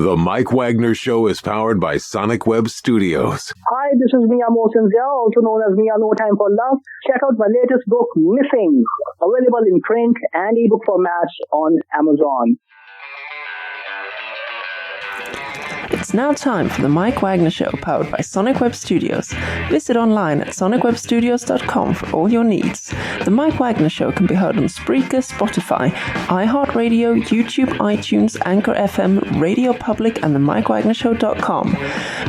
The Mike Wagner Show is powered by Sonic Web Studios. Hi, this is Mia Mosensia, also known as Mia No Time for Love. Check out my latest book, Missing, available in print and ebook formats on Amazon. It's now time for the Mike Wagner Show, powered by Sonic Web Studios. Visit online at sonicwebstudios.com for all your needs. The Mike Wagner Show can be heard on Spreaker, Spotify, iHeartradio, YouTube, iTunes, Anchor FM, Radio Public, and themikewagnershow.com.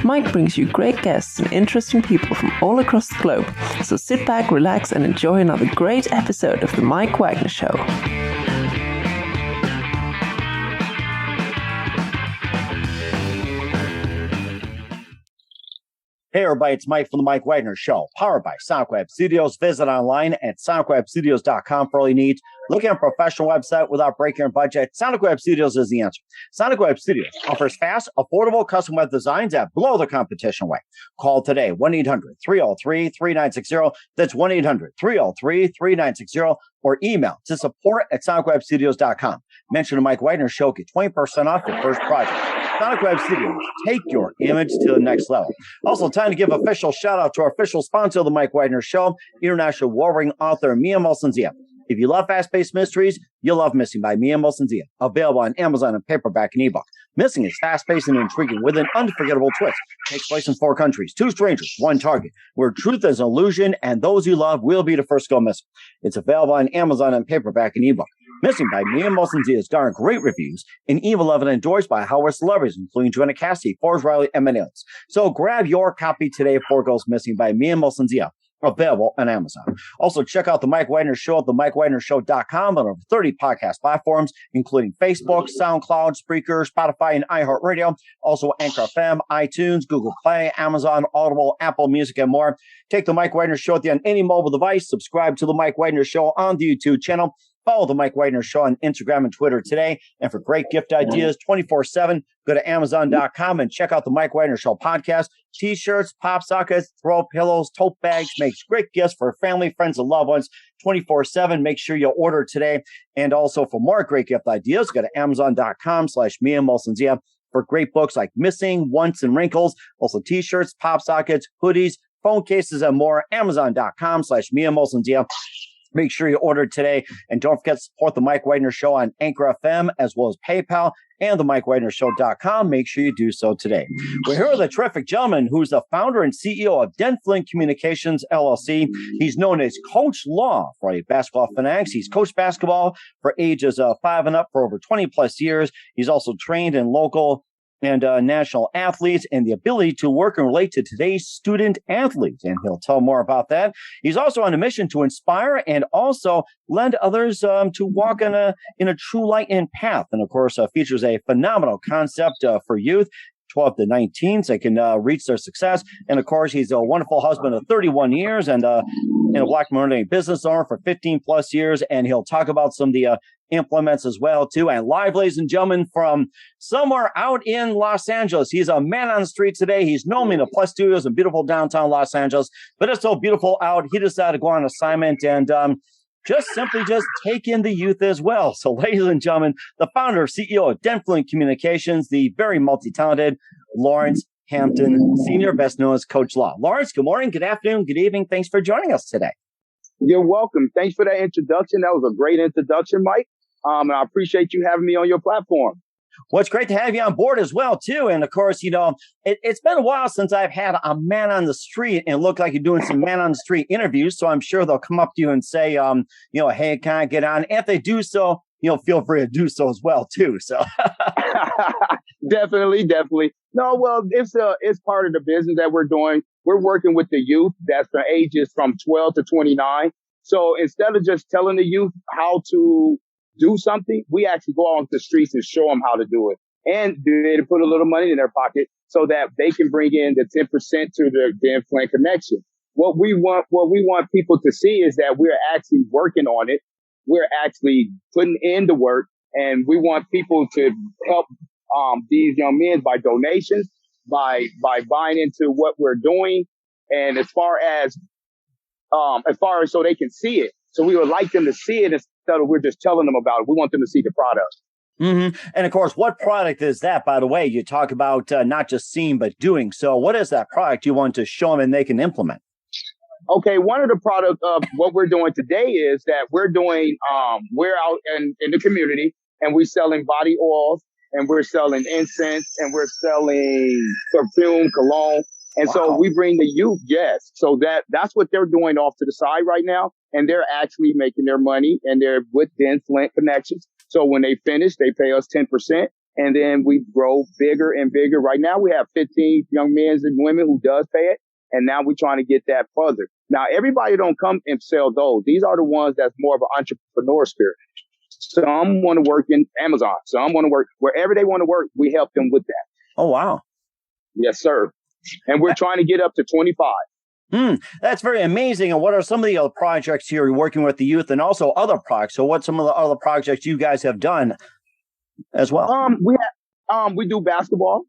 Mike brings you great guests and interesting people from all across the globe. So sit back, relax, and enjoy another great episode of the Mike Wagner Show. Hey everybody, it's Mike from the Mike Wagner Show, powered by Sonic Web Studios. Visit online at sonicwebstudios.com for all you need. Looking at a professional website without breaking your budget, Sonic Web Studios is the answer. Sonic Web Studios offers fast, affordable custom web designs that blow the competition away. Call today, 1-800-303-3960. That's 1-800-303-3960. Or email to support@sonicwebstudios.com. Mention the Mike Wagner Show, get 20% off your first project. Sonic Web Studios, take your image to the next level. Also, time to give official shout out to our official sponsor of the Mike Wagner Show, international warring author Mia Mosensia. If you love fast-paced mysteries, you'll love Missing by Mia Mosensia, available on Amazon in paperback and ebook. Missing is fast-paced and intriguing with an unforgettable twist. It takes place in 4 countries, 2 strangers, 1 target, where truth is an illusion and those you love will be the first to go missing. It's available on Amazon in paperback and ebook. Missing by Mia Mosensia has garnered great reviews and even loved and endorsed by Howard celebrities, including Joanna Cassidy, Forrest Riley, and many others. So grab your copy today before it goes missing by Mia Mosensia. Available on Amazon. Also, check out the Mike Wagner Show at themikewagnershow.com on over 30 podcast platforms, including Facebook, SoundCloud, Spreaker, Spotify, and iHeartradio. Also, Anchor FM, iTunes, Google Play, Amazon, Audible, Apple Music, and more. Take the Mike Wagner Show on any mobile device. Subscribe to the Mike Wagner Show on the YouTube channel. Follow the Mike Wagner Show on Instagram and Twitter today. And for great gift ideas 24/7, go to Amazon.com and check out the Mike Wagner Show podcast. T-shirts, pop sockets, throw pillows, tote bags, makes great gifts for family, friends, and loved ones 24/7. Make sure you order today. And also for more great gift ideas, go to Amazon.com/Mia Mosensia for great books like Missing, Once, and Wrinkles. Also T-shirts, pop sockets, hoodies, phone cases, and more. Amazon.com/Mia Mosensia. Make sure you order today. And don't forget to support the Mike Wagner Show on Anchor FM as well as PayPal and the mikewagnershow.com. Make sure you do so today. We're here with a terrific gentleman who's the founder and CEO of DenFlint Communications, LLC. He's known as coachlaw for a basketball fanatics. He's coached basketball for ages 5 and up for over 20 plus years. He's also trained in local and national athletes and the ability to work and relate to today's student athletes. And he'll tell more about that. He's also on a mission to inspire and also lend others to walk in a true light and path. And of course, features a phenomenal concept for youth, 12 to 19, so they can reach their success. And of course, he's a wonderful husband of 31 years and a Black minority business owner for 15 plus years. And he'll talk about some of the implements as well too. And live, ladies and gentlemen, from somewhere out in Los Angeles. He's a man on the street today. He's known in the Plus Studios in beautiful downtown Los Angeles, but it's so beautiful out. He decided to go on assignment and just take in the youth as well. So ladies and gentlemen, the founder, CEO of DenFlint Communications, the very multi-talented Lawrence Hampton Sr., best known as coachlaw. Lawrence, good morning, good afternoon, good evening. Thanks for joining us today. You're welcome. Thanks for that introduction. That was a great introduction, Mike. And I appreciate you having me on your platform. Well, it's great to have you on board as well, too. And of course, it's been a while since I've had a man on the street and it looked like you're doing some man on the street interviews. So I'm sure they'll come up to you and say, hey, can I get on? If they do so, feel free to do so as well, too. So Definitely. No, well, it's part of the business that we're doing. We're working with the youth that's the ages from 12 to 29. So instead of just telling the youth how to do something, we actually go on the streets and show them how to do it and to put a little money in their pocket so that they can bring in the 10% to the DenFlint connection. What we want people to see is that we're actually working on it. We're actually putting in the work, and we want people to help these young men by donations, by buying into what we're doing, and as far as so they can see it. So we would like them to see it instead of we're just telling them about it. We want them to see the product. And of course, what product is that, by the way? You talk about not just seeing, but doing. So what is that product you want to show them and they can implement? Okay, one of the products of what we're doing today is that we're out in the community and we're selling body oils and we're selling incense and we're selling perfume, cologne. And so we bring the youth, yes. So that's what they're doing off to the side right now. And they're actually making their money and they're with DenFlint Connections. So when they finish, they pay us 10%. And then we grow bigger and bigger. Right now, we have 15 young men and women who does pay it. And now we're trying to get that further. Now, everybody don't come and sell those. These are the ones that's more of an entrepreneur spirit. Some want to work in Amazon. Some want to work wherever they want to work. We help them with that. Oh, wow. Yes, sir. And we're trying to get up to 25. That's very amazing. And what are some of the other projects here you're working with the youth and also other products? So what's some of the other projects you guys have done as well? We do basketball.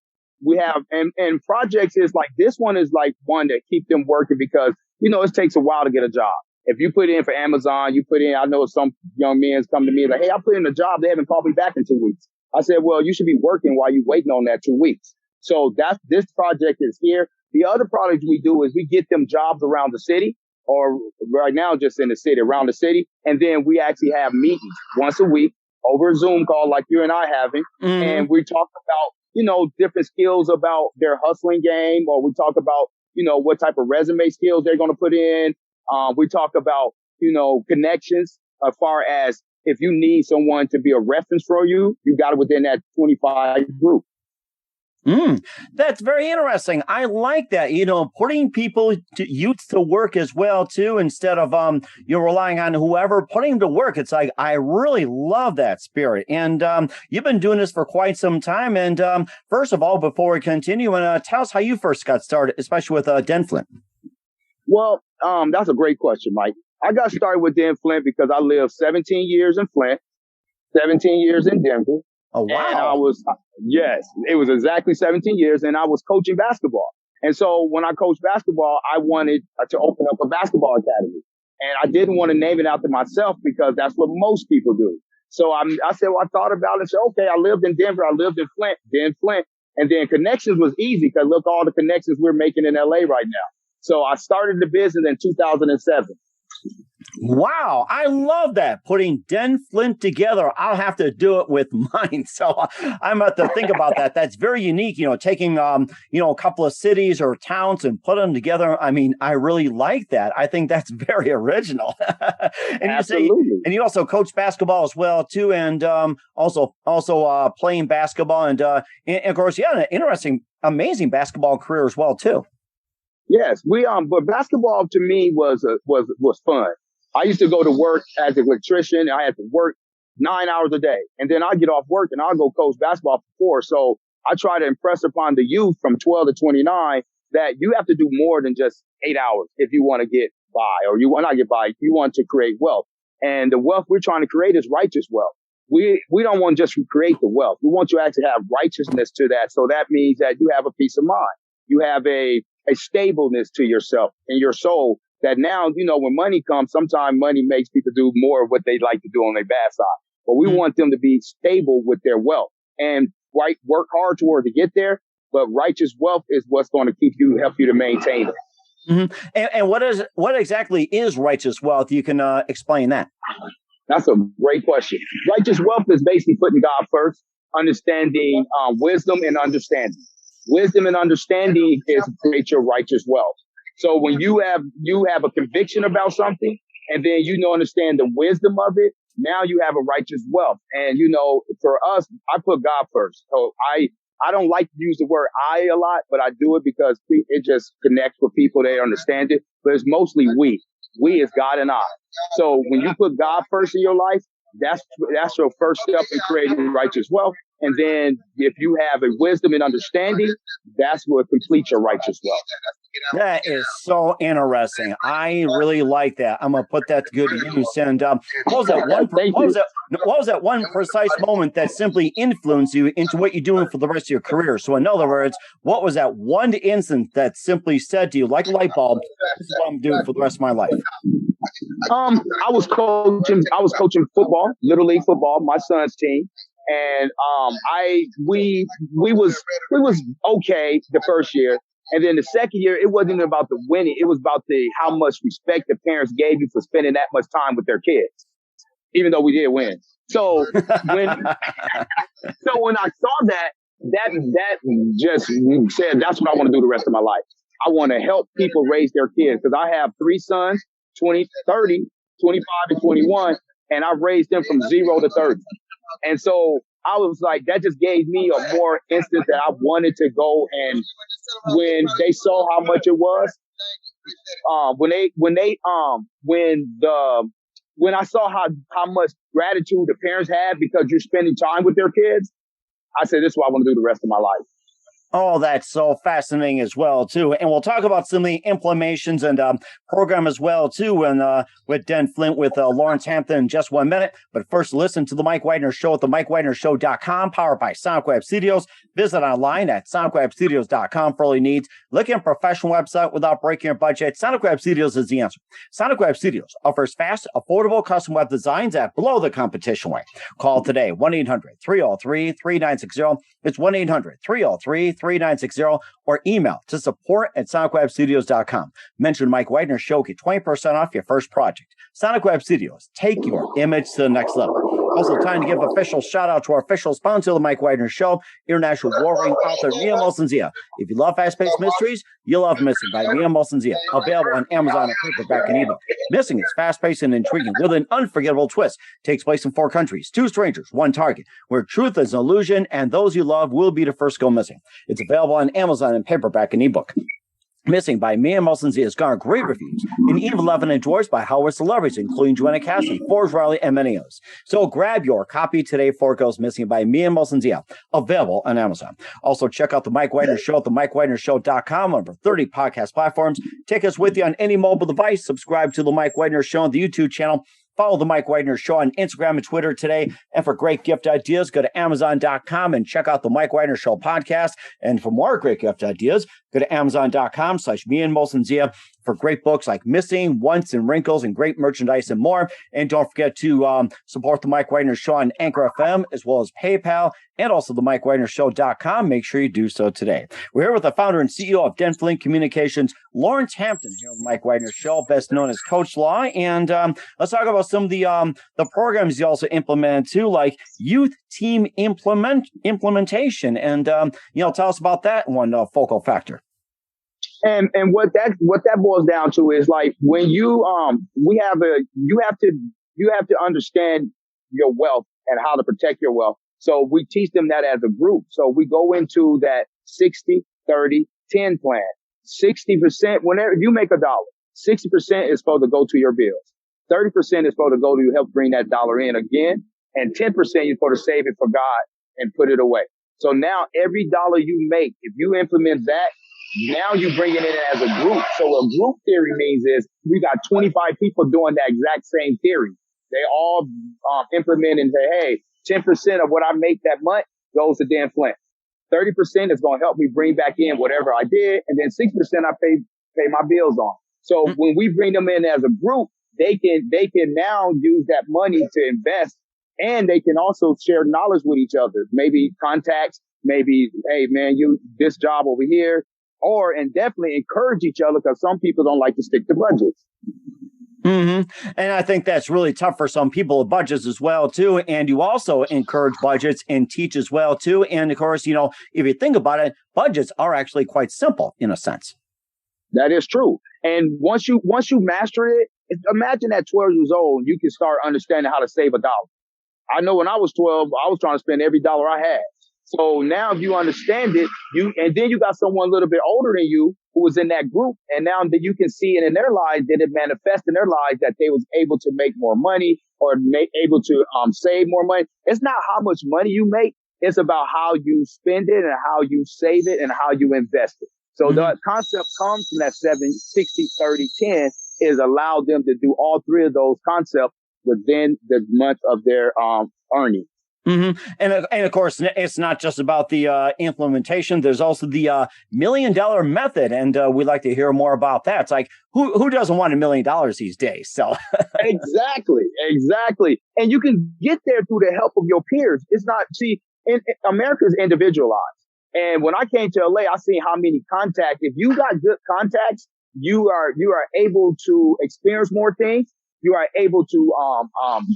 We have, and projects is like, this one is like one that keep them working because, it takes a while to get a job. If you put in for Amazon, I know some young men come to me like, hey, I put in a job. They haven't called me back in 2 weeks. I said, well, you should be working while you're waiting on that 2 weeks. So this project is here. The other project we do is we get them jobs around the city or right now just in the city, around the city. And then we actually have meetings once a week over a Zoom call like you and I having. And we talk about, different skills about their hustling game, or we talk about, what type of resume skills they're going to put in. We talk about, connections as far as if you need someone to be a reference for you, you got it within that 25 group. That's very interesting. I like that, putting youth to work as well, too, instead of, you're relying on whoever, putting them to work. It's like, I really love that spirit. And you've been doing this for quite some time. And first of all, before we continue, tell us how you first got started, especially with DenFlint. Well, that's a great question, Mike. I got started with DenFlint because I lived 17 years in Flint, 17 years in Denver. Oh, wow. And it was exactly 17 years and I was coaching basketball. And so when I coached basketball, I wanted to open up a basketball academy and I didn't want to name it after myself because that's what most people do. So I said, I thought about it and said, okay, I lived in Denver. I lived in Flint, and then Connections was easy because look, all the connections we're making in LA right now. So I started the business in 2007. Wow, I love that. Putting DenFlint together. I'll have to do it with mine. So I'm going to think about that. That's very unique, taking, a couple of cities or towns and put them together. I mean, I really like that. I think that's very original. And absolutely. You also coach basketball as well, too. And also playing basketball. And of course, you had an interesting, amazing basketball career as well, too. Yes, but basketball to me was fun. I used to go to work as an electrician. I had to work 9 hours a day. And then I get off work and I'll go coach basketball for 4. So I try to impress upon the youth from 12 to 29 that you have to do more than just 8 hours if you want to get by, or you want not get by, if you want to create wealth. And the wealth we're trying to create is righteous wealth. We don't want to just create the wealth. We want you to actually have righteousness to that. So that means that you have a peace of mind. You have a stableness to yourself and your soul that now, when money comes, sometimes money makes people do more of what they like to do on their bad side. But we want them to be stable with their wealth and work hard toward to get there. But righteous wealth is what's going to help you to maintain it. And what exactly is righteous wealth? You can explain that. That's a great question. Righteous wealth is basically putting God first, understanding wisdom and understanding. Wisdom and understanding is to create your righteous wealth. So when you have a conviction about something and then understand the wisdom of it, now you have a righteous wealth. And for us, I put God first. So I don't like to use the word I a lot, but I do it because it just connects with people. They understand it, but it's mostly we. We is God and I. So when you put God first in your life, that's your first step in creating righteous wealth. And then if you have a wisdom and understanding, that's what completes your righteous wealth. That is so interesting. I really like that. I'm going to put that to good use. And what was that one precise moment that simply influenced you into what you're doing for the rest of your career? So in other words, what was that one instance that simply said to you, like a light bulb, this is what I'm doing for the rest of my life? I was coaching football, Little League football, my son's team. And we was okay the first year. And then the second year, it wasn't even about the winning. It was about how much respect the parents gave you for spending that much time with their kids, even though we did win. So when I saw that just said, that's what I want to do the rest of my life. I want to help people raise their kids because I have 3 sons, 20, 30, 25, and 21, and I've raised them from 0 to 30. And so I was like, that just gave me a more instance that I wanted to go. And when they saw how much it was, when I saw how much gratitude the parents had because you're spending time with their kids, I said, this is what I want to do the rest of my life. Oh, that's so fascinating as well, too. And we'll talk about some of the implementations and program as well, too, and with DenFlint, with Lawrence Hampton in just 1 minute. But first, listen to The Mike Wagner Show at themikewagnershow.com, powered by Sonic Web Studios. Visit online at sonicwebstudios.com for all your needs. Looking at a professional website without breaking your budget? Sonic Web Studios is the answer. Sonic Web Studios offers fast, affordable custom web designs that blow the competition away. Call today, 1-800-303-3960. It's 1-800-303-3960, or email to support@sonicwebstudios.com. Mention Mike Wagner Show, get 20% off your first project. Sonic Web Studios, take your image to the next level. Also, time to give official shout out to our official sponsor of the Mike Wagner Show, international warring author Mia Molson-Zia. If you love fast-paced mysteries, you'll love Missing by Mia Molson-Zia, available on Amazon and paperback and ebook. Missing is fast-paced and intriguing with an unforgettable twist. Takes place in 4 countries, 2 strangers, 1 target, where truth is an illusion and those you love will be the first to go missing. It's available on Amazon and paperback and ebook. Missing by Mia Molson-Zia has garnered great reviews and even loved and endorsed by Hollywood celebrities, including Joanna Cassidy, Forbes Riley, and many others. So grab your copy today before it goes missing by Mia Molson-Zia, available on Amazon. Also, check out The Mike Wagner Show at themikewagnershow.com, over 30 podcast platforms. Take us with you on any mobile device. Subscribe to The Mike Wagner Show on the YouTube channel. Follow The Mike Wagner Show on Instagram and Twitter today. And for great gift ideas, go to Amazon.com and check out The Mike Wagner Show podcast. And for more great gift ideas, go to Amazon.com/me and Molson-Zia for great books like Missing, Once, and Wrinkles, and great merchandise and more. And don't forget to support The Mike Wagner Show on Anchor FM, as well as PayPal, and also themikewagnershow.com. Make sure you do so today. We're here with the founder and CEO of DenFlint Communications, Lawrence Hampton, here on The Mike Wagner Show, best known as Coachlaw. And let's talk about some of the programs you also implemented too, like youth team implementation. And tell us about that one focal factor. And what that boils down to is like when you you have to understand your wealth and how to protect your wealth. So we teach them that as a group. So we go into that 60, 30, 10 plan. 60%, whenever you make $1, 60% is supposed to go to your bills. 30% is supposed to go to help bring that dollar in again. And 10% you're supposed to save it for God and put it away. So now every dollar you make, if you implement that, now you bring it in as a group. So a group theory means is we got 25 people doing that exact same theory. They all implement and say, hey, 10% of what I make that month goes to DenFlint. 30% is going to help me bring back in whatever I did. And then 6% I pay my bills on. So when we bring them in as a group, they can now use that money to invest, and they can also share knowledge with each other. Maybe contacts, maybe, hey man, this job over here, and definitely encourage each other because some people don't like to stick to budgets. Mm-hmm. And I think that's really tough for some people with budgets as well, too. And you also encourage budgets and teach as well, too. And of course, if you think about it, budgets are actually quite simple in a sense. That is true. And once you master it, imagine at 12 years old, you can start understanding how to save $1. I know when I was 12, I was trying to spend every dollar I had. So now if you understand it, and then you got someone a little bit older than you who was in that group, and now that you can see it in their lives, did it manifest in their lives that they was able to make more money or able to save more money. It's not how much money you make. It's about how you spend it and how you save it and how you invest it. So the concept comes from that 60, 30, 10 is allow them to do all 3 of those concepts within the month of their earnings. And of course, it's not just about the implementation. There's also the $1 million method, and we'd like to hear more about that. It's like who doesn't want $1 million these days? So exactly. And you can get there through the help of your peers. It's not America is individualized. And when I came to LA, I seen how many contacts. If you got good contacts, you are able to experience more things. You are able to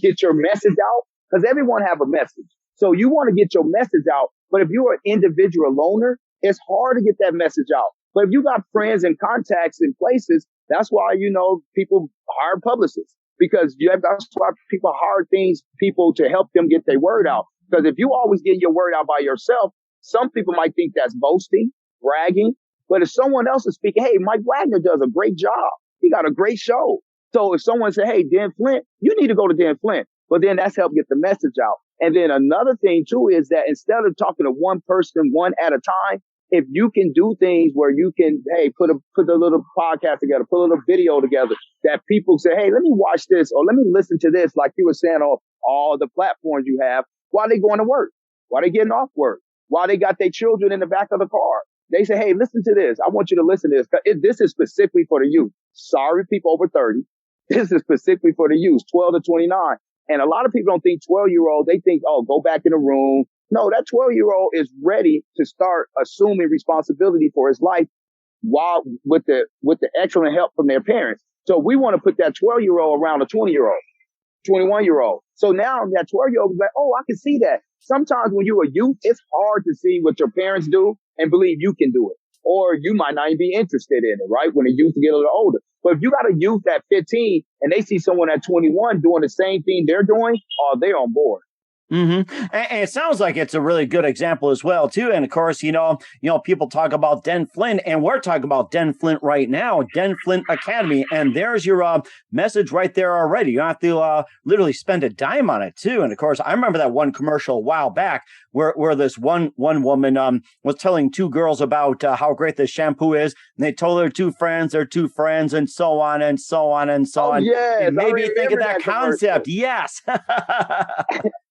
get your message out. Because everyone have a message. So you want to get your message out. But if you're an individual loner, it's hard to get that message out. But if you got friends and contacts in places, that's why, people hire publicists. Because that's why people hire people to help them get their word out. Because if you always get your word out by yourself, some people might think that's boasting, bragging. But if someone else is speaking, hey, Mike Wagner does a great job. He got a great show. So if someone say, hey, DenFlint, you need to go to DenFlint. But then that's help get the message out. And then another thing too is that instead of talking to one person, one at a time, if you can do things where you can, hey, put a little podcast together, put a little video together that people say, hey, let me watch this or let me listen to this, like you were saying on all the platforms you have, while they going to work, while they getting off work, while they got their children in the back of the car. They say, hey, listen to this. I want you to listen to this. This is specifically for the youth. Sorry, people over 30. This is specifically for the youth, 12 to 29. And a lot of people don't think 12-year-old, they think, oh, go back in the room. No, that 12-year-old is ready to start assuming responsibility for his life while with the excellent help from their parents. So we want to put that 12-year-old around a 20-year-old, 21-year-old. So now that 12-year-old is like, oh, I can see that. Sometimes when you're a youth, it's hard to see what your parents do and believe you can do it. Or you might not even be interested in it, right? When the youth get a little older. But if you got a youth at 15 and they see someone at 21 doing the same thing they're doing, they're on board. And it sounds like it's a really good example as well, too. And of course, people talk about DenFlint, and we're talking about DenFlint right now, DenFlint Academy. And there's your message right there already. You don't have to literally spend a dime on it, too. And of course, I remember that one commercial a while back where this one woman was telling two girls about how great this shampoo is. And they told their two friends, and so on and so on and so on. Yes, it made me think of that concept. Yes.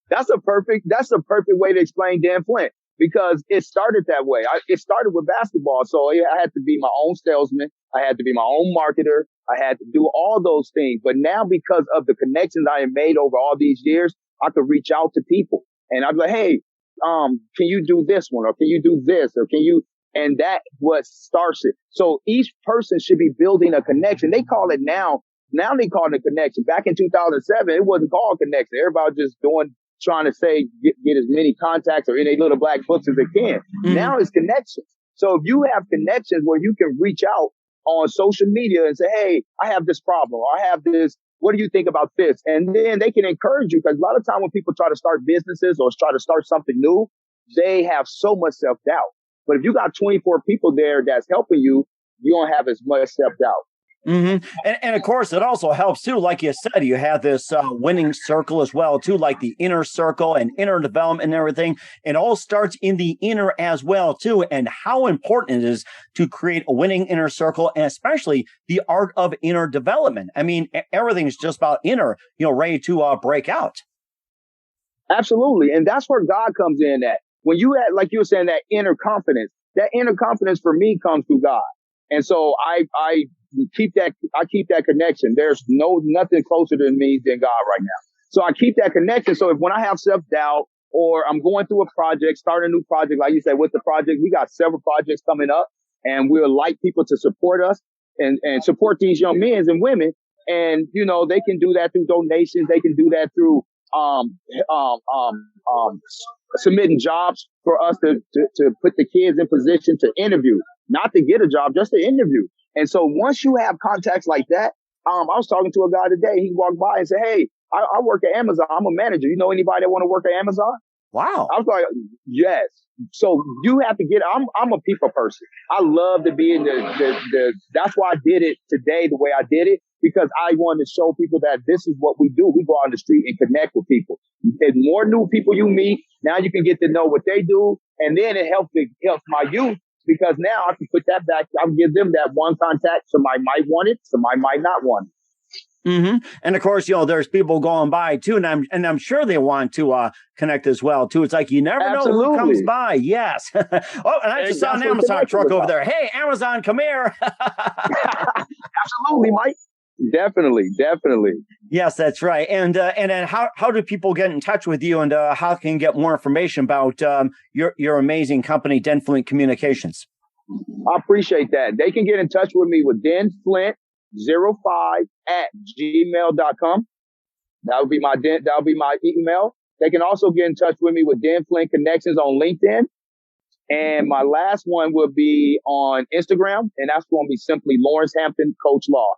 That's a perfect way to explain DenFlint, because it started that way. It started with basketball. So I had to be my own salesman. I had to be my own marketer. I had to do all those things. But now, because of the connections I have made over all these years, I could reach out to people and I'd be like, hey, can you do this one? Or can you do this? Or can you? And that what starts it. So each person should be building a connection. They call it now they call it a connection. Back in 2007, it wasn't called connection. Everybody was just trying to say, get as many contacts or in a little black books as they can. Now it's connections. So if you have connections where you can reach out on social media and say, hey, I have this problem, or I have this, what do you think about this? And then they can encourage you, because a lot of time when people try to start businesses or try to start something new, they have so much self-doubt. But if you got 24 people there that's helping you, you don't have as much self-doubt. And of course, it also helps, too. Like you said, you have this winning circle as well, too, like the inner circle and inner development and everything. It all starts in the inner as well, too. And how important it is to create a winning inner circle, and especially the art of inner development. I mean, everything's just about inner, ready to break out. Absolutely. And that's where God comes in at. When you had, like you were saying, that inner confidence for me comes through God. And so I keep that connection. There's nothing closer to me than God right now. So I keep that connection. So when I have self-doubt or I'm going through a project, starting a new project, like you said, with the project, we got several projects coming up, and we'll like people to support us and support these young men and women. And, they can do that through donations. They can do that through, submitting jobs for us to put the kids in position to interview, not to get a job, just to interview. And so once you have contacts like that, I was talking to a guy today. He walked by and said, hey, I work at Amazon. I'm a manager. You know anybody that want to work at Amazon? Wow. I was like, yes. So you have to I'm a people person. I love to be in that's why I did it today the way I did it, because I wanted to show people that this is what we do. We go out on the street and connect with people. The more new people you meet, now you can get to know what they do. And then it helps my youth, because now I can put that back. I can give them that one contact. Somebody might want it. Somebody might not want it. And of course, there's people going by too, and I'm sure they want to connect as well too. It's like you never know who comes by. Yes. Oh, and I just saw an Amazon truck over there. Hey, Amazon, come here. Absolutely, Mike. Definitely. Yes, that's right. And then how do people get in touch with you, and how can you get more information about your amazing company, DenFlint Communications? I appreciate that. They can get in touch with me with DenFlint05@gmail.com. That would be my email. They can also get in touch with me with DenFlint Connections on LinkedIn. And my last one will be on Instagram, and that's going to be simply Lawrence Hampton Coach Law.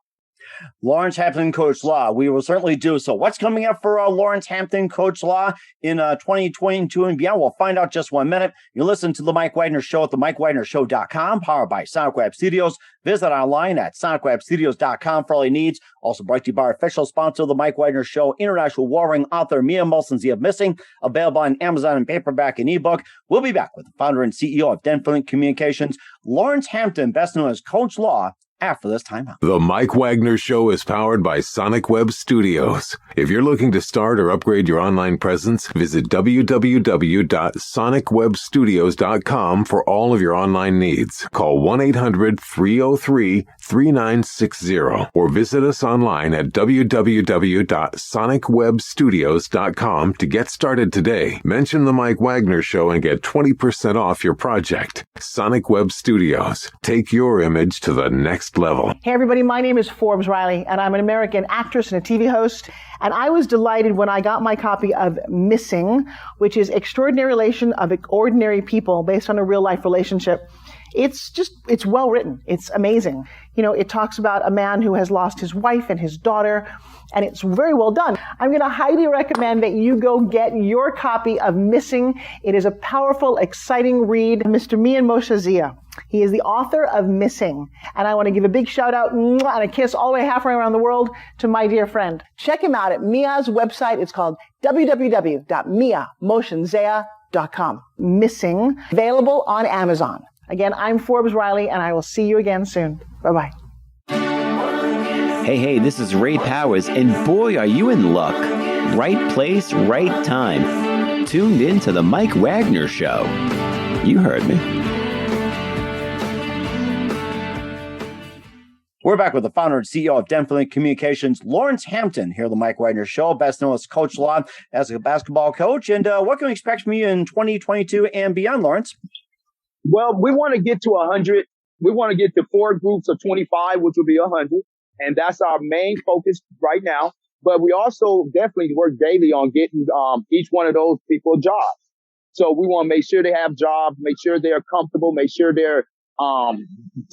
Lawrence Hampton Coach Law. We will certainly do so. What's coming up for Lawrence Hampton Coach Law in 2022 and beyond? We'll find out just 1 minute. You listen to The Mike Wagner Show at themikewagnershow.com, powered by SonicWeb Studios. Visit online at sonicwebstudios.com for all your needs. Also brought to you by our official sponsor of The Mike Wagner Show, international warring author Mia Molson's The Missing, available on Amazon and paperback and ebook. We'll be back with the founder and CEO of DenFlint Communications, Lawrence Hampton, best known as Coach Law, after this timeout. The Mike Wagner Show is powered by SonicWeb Studios. If you're looking to start or upgrade your online presence, visit www.sonicwebstudios.com for all of your online needs. Call 1-800-303-3960 or visit us online at www.sonicwebstudios.com to get started today. Mention The Mike Wagner Show and get 20% off your project. SonicWeb Studios. Take your image to the next level. Hey everybody, my name is Forbes Riley, and I'm an American actress and a TV host. And I was delighted when I got my copy of Missing, which is Extraordinary Relation of Ordinary People based on a real life relationship. It's well written. It's amazing. It talks about a man who has lost his wife and his daughter, and it's very well done. I'm going to highly recommend that you go get your copy of Missing. It is a powerful, exciting read. Mr. Mian Moshe Zia. He is the author of Missing. And I want to give a big shout out and a kiss all the way halfway around the world to my dear friend. Check him out at Mia's website. It's called www.miamotionzea.com. Missing. Available on Amazon. Again, I'm Forbes Riley, and I will see you again soon. Bye-bye. Hey, this is Ray Powers, and boy, are you in luck. Right place, right time. Tuned in to The Mike Wagner Show. You heard me. We're back with the founder and CEO of DenFlint Communications, Lawrence Hampton, here on The Mike Wagner Show, best known as Coach Law, as a basketball coach. And what can we expect from you in 2022 and beyond, Lawrence? Well, we want to get to 100. We want to get to 4 groups of 25, which will be 100. And that's our main focus right now. But we also definitely work daily on getting each one of those people jobs. So we want to make sure they have jobs, make sure they're comfortable, make sure they're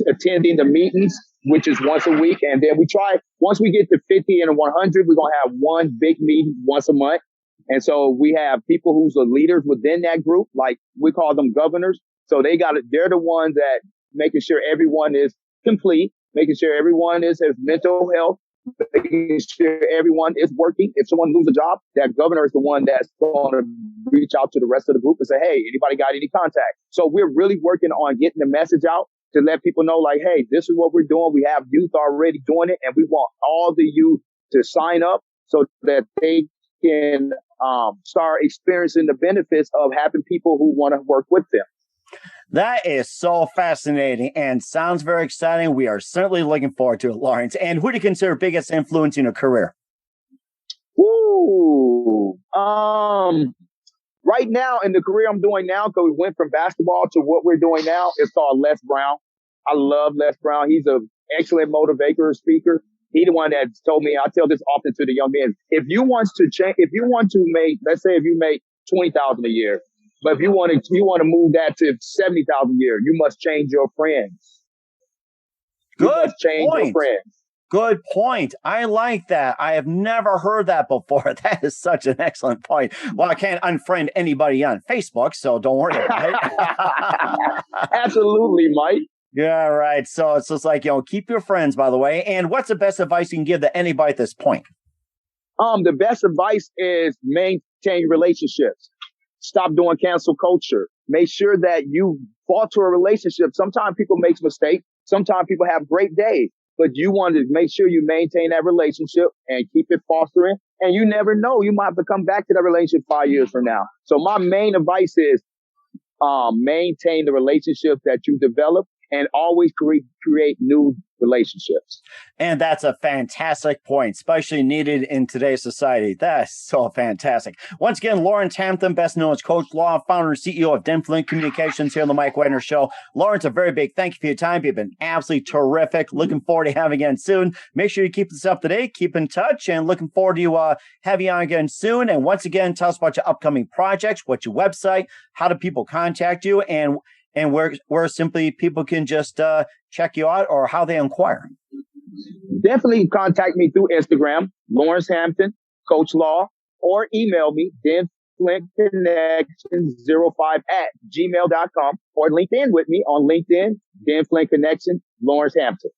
attending the meetings, which is once a week. And then we try, once we get to 50 and 100, we're going to have one big meeting once a month. And so we have people who's the leaders within that group, like we call them governors. So they're the ones that making sure everyone is complete, making sure everyone has mental health, making sure everyone is working. If someone loses a job, that governor is the one that's going to reach out to the rest of the group and say, hey, anybody got any contact? So we're really working on getting the message out to let people know, like, hey, this is what we're doing. We have youth already doing it, and we want all the youth to sign up so that they can start experiencing the benefits of having people who want to work with them. That is so fascinating and sounds very exciting. We are certainly looking forward to it, Lawrence. And who do you consider biggest influence in your career? Ooh, right now in the career I'm doing now, because we went from basketball to what we're doing now, it's called Les Brown. I love Les Brown. He's an excellent motivator, speaker. He's the one that told me, I tell this often to the young men, if you want to make, let's say if you make $20,000 a year, but if you want to move that to $70,000 a year, you must change your friends. Good change point. Your friends. Good point. I like that. I have never heard that before. That is such an excellent point. Well, I can't unfriend anybody on Facebook, so don't worry about it. Absolutely, Mike. Yeah, right. So it's just like, keep your friends, by the way. And what's the best advice you can give to anybody at this point? The best advice is maintain relationships. Stop doing cancel culture. Make sure that you fall to a relationship. Sometimes people make mistakes. Sometimes people have great days. but you want to make sure you maintain that relationship and keep it fostering. And you never know, you might have to come back to that relationship 5 years from now. So my main advice is maintain the relationship that you develop and always create new relationships. And that's a fantastic point, especially needed in today's society. That's so fantastic. Once again, Lawrence Hampton, best known as Coachlaw, founder and CEO of DenFlint Communications here on the Mike Wagner Show. Lawrence, a very big thank you for your time. You've been absolutely terrific. Looking forward to having you again soon. Make sure you keep this up to date, keep in touch, and looking forward to having you on again soon. And once again, tell us about your upcoming projects, what's your website, how do people contact you, and where simply people can just check you out or how they inquire. Definitely contact me through Instagram, Lawrence Hampton, Coachlaw, or email me, DenFlintConnections05@gmail.com, or LinkedIn with me on LinkedIn, DenFlint Connections Lawrence Hampton.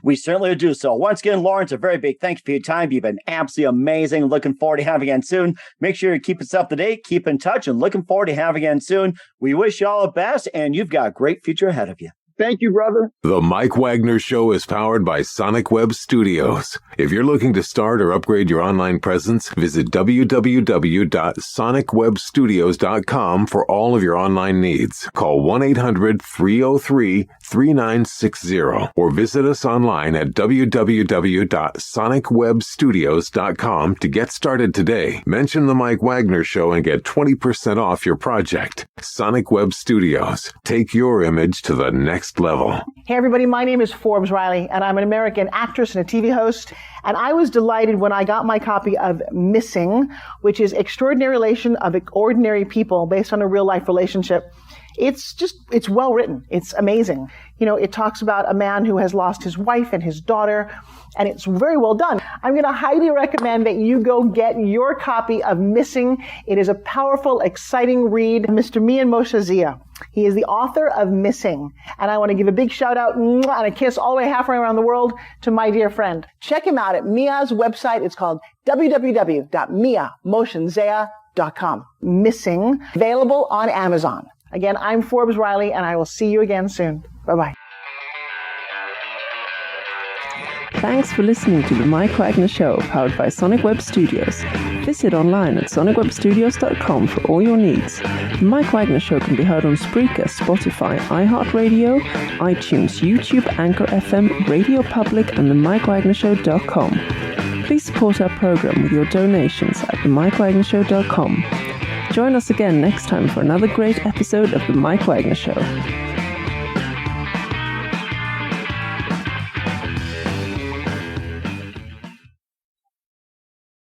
We certainly do so. Once again, Lawrence, a very big thank you for your time. You've been absolutely amazing. Looking forward to having you again soon. Make sure you keep us up to date, keep in touch, and looking forward to having you again soon. We wish you all the best, and you've got a great future ahead of you. Thank you, brother. The Mike Wagner Show is powered by Sonic Web Studios. If you're looking to start or upgrade your online presence, visit www.sonicwebstudios.com for all of your online needs. Call 1-800-303-3960 or visit us online at www.sonicwebstudios.com to get started today. Mention the Mike Wagner Show and get 20% off your project. Sonic Web Studios. Take your image to the next level. Hey everybody, my name is Forbes Riley, and I'm an American actress and a TV host. And I was delighted when I got my copy of Missing, which is Extraordinary Relation of Ordinary People based on a real life relationship. It's well written. It's amazing. You know, it talks about a man who has lost his wife and his daughter, and it's very well done. I'm going to highly recommend that you go get your copy of Missing. It is a powerful, exciting read. Mr. Mian Moshe Zia. He is the author of Missing. And I want to give a big shout out and a kiss all the way halfway around the world to my dear friend. Check him out at Mia's website. It's called www.miamotionzea.com. Missing, available on Amazon. Again, I'm Forbes Riley, and I will see you again soon. Bye-bye. Thanks for listening to The Mike Wagner Show, powered by Sonic Web Studios. Visit online at sonicwebstudios.com for all your needs. The Mike Wagner Show can be heard on Spreaker, Spotify, iHeartradio, iTunes, YouTube, Anchor FM, Radio Public, and themikewagnershow.com. Please support our program with your donations at themikewagnershow.com. Join us again next time for another great episode of The Mike Wagner Show.